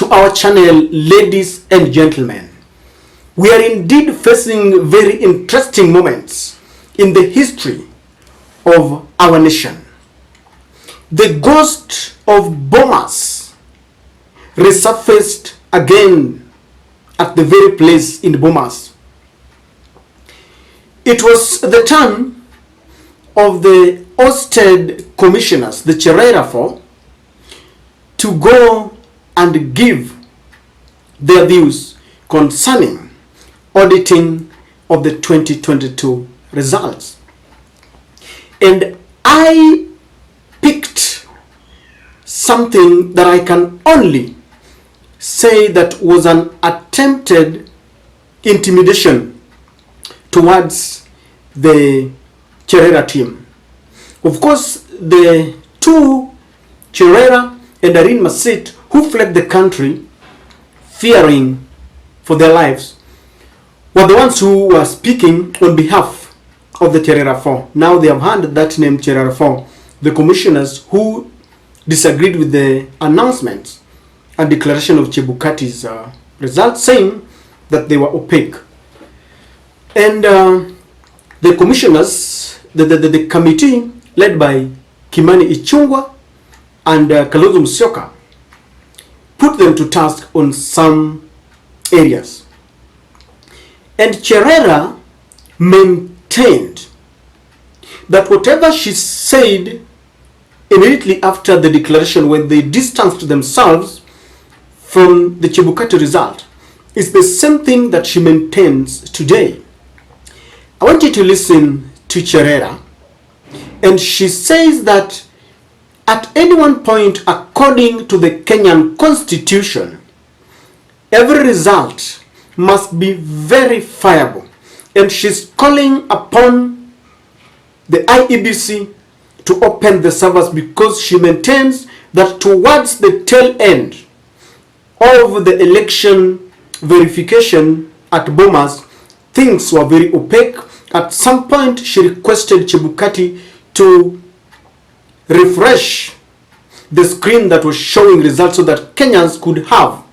to our channel, ladies and gentlemen. We are indeed facing very interesting moments in the history of our nation. The ghost of Bomas resurfaced again at the very place in Bomas. It was the turn of the ousted commissioners, the Cherera for, to go and give their views concerning auditing of the 2022 results. And I picked something that I can only say that was an attempted intimidation towards the Cherera team. Of course, the two, Cherera and Irene Masit, who fled the country fearing for their lives, were the ones who were speaking on behalf of the Cherera 4. Now they have handed that name Cherera 4. The commissioners who disagreed with the announcement and declaration of Chebukai's results, saying that they were opaque. And the commissioners, the committee led by Kimani Ichungwa and Kalonzo Musyoka, put them to task on some areas. And Cherera maintained that whatever she said immediately after the declaration, when they distanced themselves from the Chebukai result, is the same thing that she maintains today. I want you to listen to Cherera, and she says that at any one point, according to the Kenyan Constitution, every result must be verifiable, and she's calling upon the IEBC to open the servers because she maintains that towards the tail end of the election verification at Bomas, things were very opaque. At some point, she requested Chebukai to refresh the screen that was showing results so that Kenyans could have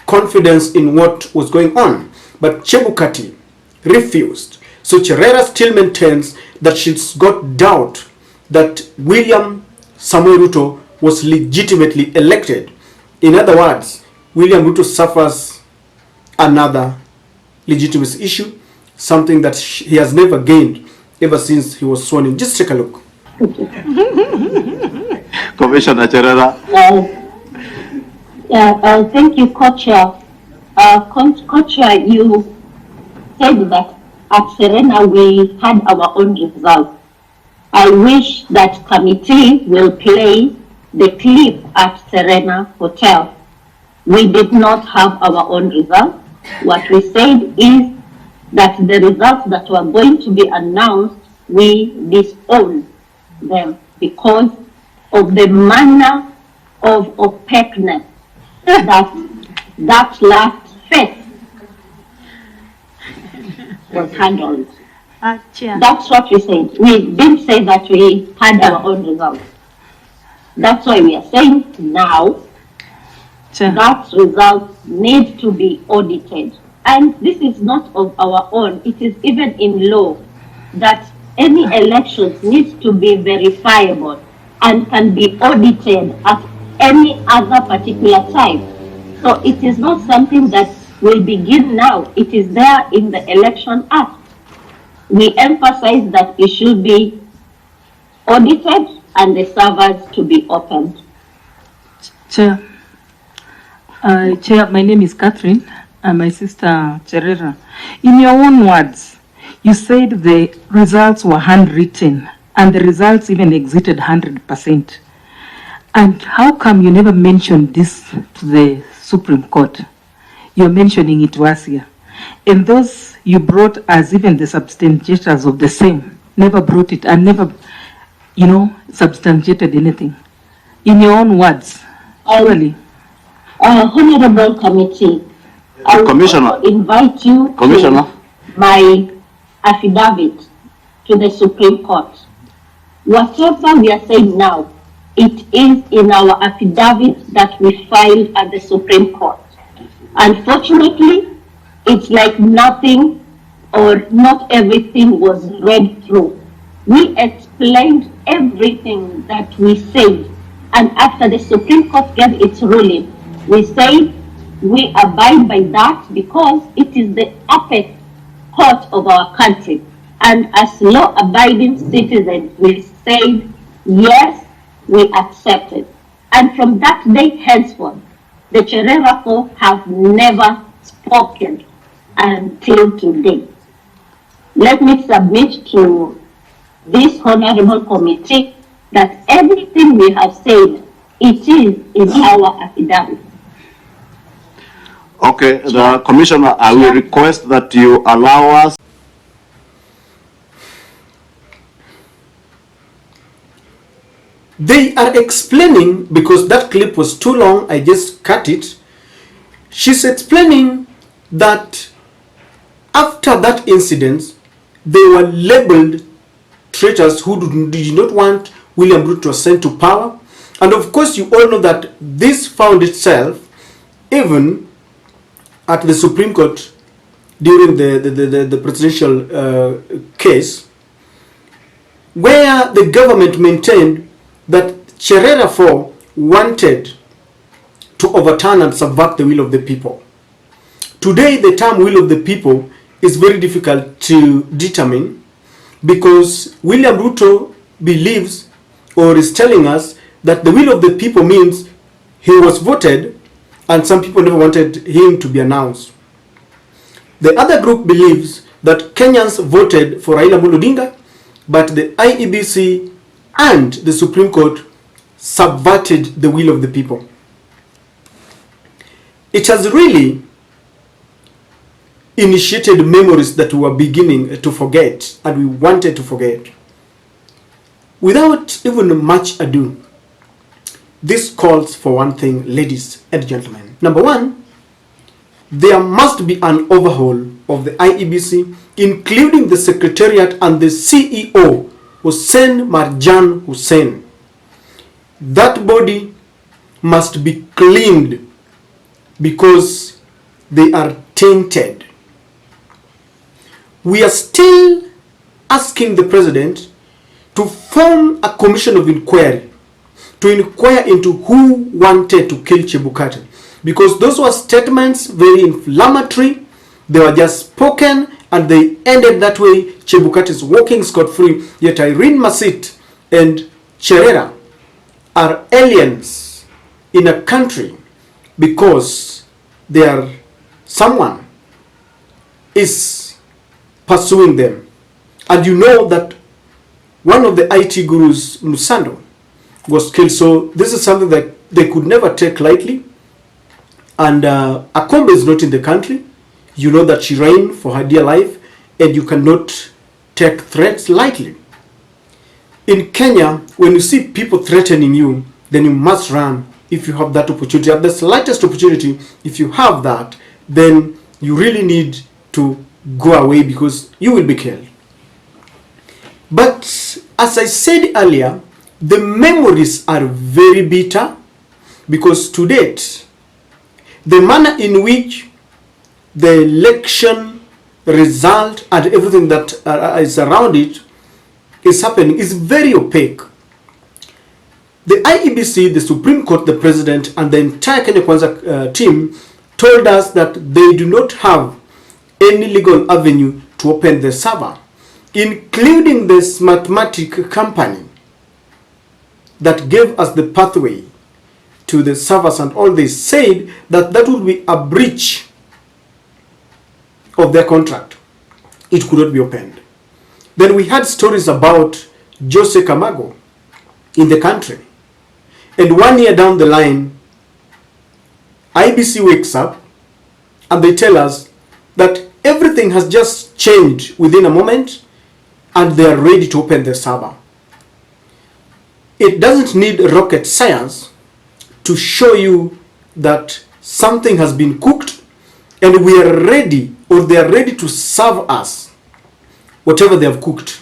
confidence in what was going on. But Chebukai refused. So Cherera still maintains that she's got doubt that William Samuel Ruto was legitimately elected. In other words, William Ruto suffers another legitimacy issue, something that he has never gained ever since he was sworn in. Just take a look. Commissioner Cherera. Thank you, Co-Chair. Co-Chair, you said that at Serena we had our own results. I wish that committee will play the clip at Serena Hotel. We did not have our own results. What we said is that the results that were going to be announced, we disown them because of the manner of opaqueness that last phase was handled. That's what we said. We didn't say that we had our own results. That's why we are saying now that results need to be audited. And this is not of our own. It is even in law that any elections need to be verifiable and can be audited at any other particular time. So it is not something that will begin now. It is there in the Election Act. We emphasize that it should be audited and the servers to be opened. Chair, my name is Catherine and my sister Cherera. In your own words, you said the results were handwritten and the results even exceeded 100%. And how come you never mentioned this to the Supreme Court? You're mentioning it to us here. And those you brought as even the substantiators of the same never brought it and never, substantiated anything. In your own words, surely. Honorable Committee, I will invite you to my affidavit to the Supreme Court. Whatever we are saying now It is in our affidavit that we filed at the Supreme Court. Unfortunately, it's like nothing or not everything was read through. We explained everything that we said, and after the Supreme Court gave its ruling, we said we abide by that because it is the apex court of our country. And as law-abiding citizens, we said, yes, we accept it. And from that day henceforth, the Cherera have never spoken until today. Let me submit to this honorable committee that everything we have said, it is in our affidavit. Okay, the Commissioner, I will request that you allow us. They are explaining, because that clip was too long, I just cut it. She's explaining that after that incident, they were labeled traitors who did not want William Ruto to ascend to power. And of course, you all know that this found itself even at the Supreme Court during the presidential case, where the government maintained that Cherera 4 wanted to overturn and subvert the will of the people. Today, the term will of the people is very difficult to determine, because William Ruto believes or is telling us that the will of the people means he was voted and some people never wanted him to be announced. The other group believes that Kenyans voted for Raila Odinga, but the IEBC and the Supreme Court subverted the will of the people. It has really initiated memories that we were beginning to forget and we wanted to forget. Without even much ado, this calls for one thing, ladies and gentlemen. Number one, there must be an overhaul of the IEBC, including the Secretariat and the CEO, Hussein Marjan Hussein. That body must be cleaned because they are tainted. We are still asking the president to form a commission of inquiry to inquire into who wanted to kill Chebukai, because those were statements very inflammatory. They were just spoken and they ended that way. Chebukai is walking scot-free, yet Irene Masit and Cherera are aliens in a country because they are someone is pursuing them. And you know that one of the IT gurus, Musando, was killed. So this is something that they could never take lightly. And Koome is not in the country. You know that she ran for her dear life, and you cannot take threats lightly. In Kenya, when you see people threatening you, then you must run if you have that opportunity. At the slightest opportunity, if you have that, then you really need to go away because you will be killed. But as I said earlier, the memories are very bitter because to date, the manner in which the election result and everything that is around it is happening is very opaque. The IEBC, the Supreme Court, the President, and the entire Kenya Kwanza team told us that they do not have any legal avenue to open the server, including the Smartmatic company that gave us the pathway to the servers, and all they said that that would be a breach of their contract. It could not be opened. Then we had stories about Jose Camargo in the country. And 1 year down the line, IBC wakes up and they tell us that everything has just changed within a moment and they are ready to open the server. It doesn't need rocket science to show you that something has been cooked and we are ready, or they are ready to serve us whatever they have cooked.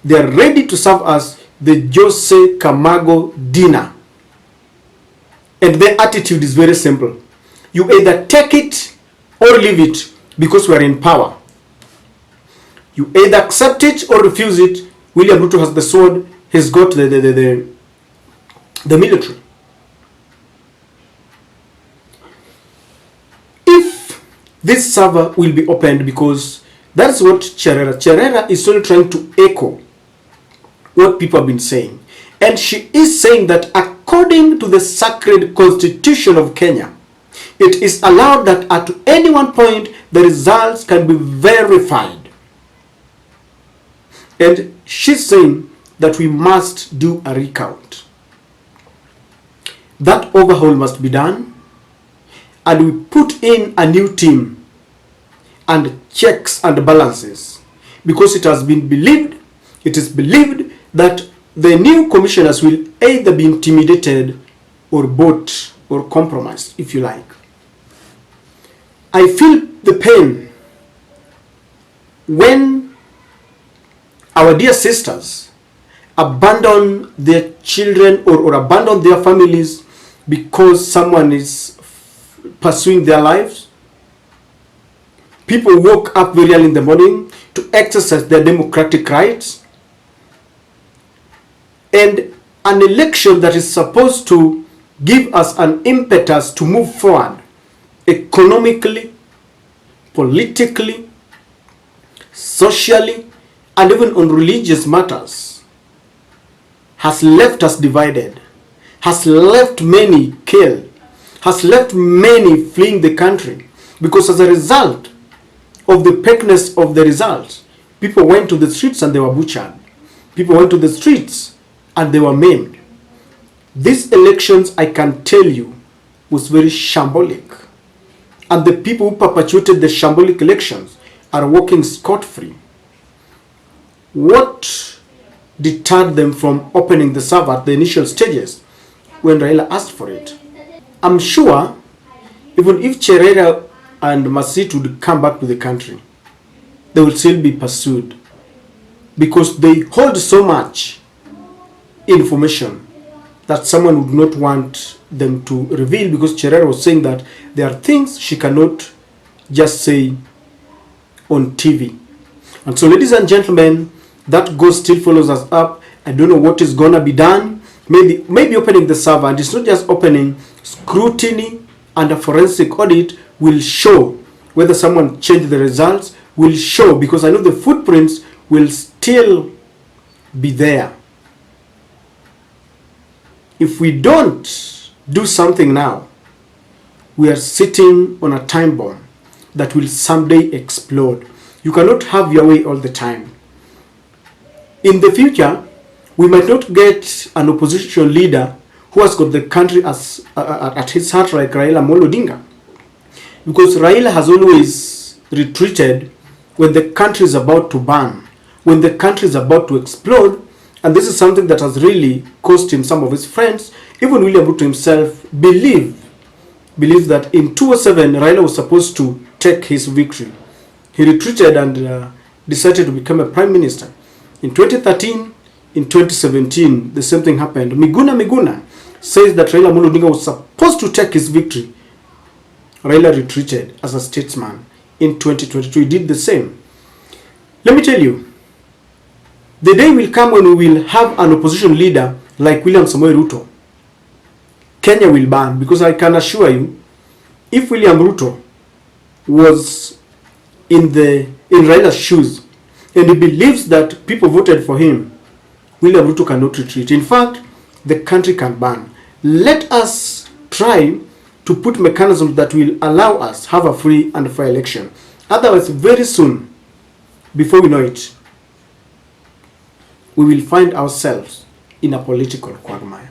They are ready to serve us the Jose Camargo dinner. And their attitude is very simple. You either take it or leave it because we are in power. You either accept it or refuse it. William Ruto has the sword, he's got the military. If this server will be opened, because that's what Cherera is only trying to echo what people have been saying. And she is saying that according to the sacred constitution of Kenya, it is allowed that at any one point the results can be verified. And she's saying that we must do a recount. That overhaul must be done, and we put in a new team and checks and balances, because it has been believed, it is believed that the new commissioners will either be intimidated or bought or compromised, if you like. I feel the pain when our dear sisters abandon their children or abandon their families because someone is pursuing their lives. People woke up very early in the morning to exercise their democratic rights. And an election that is supposed to give us an impetus to move forward economically, politically, socially, and even on religious matters, has left us divided, has left many killed, has left many fleeing the country, because as a result of the opaqueness of the results, people went to the streets and they were butchered. People went to the streets and they were maimed. These elections, I can tell you, was very shambolic. And the people who perpetuated the shambolic elections are walking scot-free. What deterred them from opening the server at the initial stages when Raila asked for it? I'm sure even if Cherera and Masit would come back to the country, they will still be pursued, because they hold so much information that someone would not want them to reveal, because Cherera was saying that there are things she cannot just say on TV. And so, ladies and gentlemen, that ghost still follows us up. I don't know what is gonna be done. Maybe opening the server, and it's not just opening, scrutiny and a forensic audit will show whether someone changed the results, will show, because I know the footprints will still be there. If we don't do something now, we are sitting on a time bomb that will someday explode. You cannot have your way all the time. In the future, we might not get an opposition leader who has got the country as at his heart, like Raila Odinga, because Raila has always retreated when the country is about to burn, when the country is about to explode. And this is something that has really cost him some of his friends. Even William Ruto himself believes that in 2007, Raila was supposed to take his victory. He retreated and decided to become a prime minister. In 2013, in 2017, the same thing happened. Miguna says that Raila Odinga was supposed to take his victory. Raila retreated as a statesman. In 2022, he did the same. Let me tell you, the day will come when we will have an opposition leader like William Samoei Ruto. Kenya will burn, because I can assure you, if William Ruto was in Raila's shoes and he believes that people voted for him, William Ruto cannot retreat. In fact, the country can burn. Let us try to put mechanisms that will allow us have a free and fair election. Otherwise, very soon, before we know it, we will find ourselves in a political quagmire.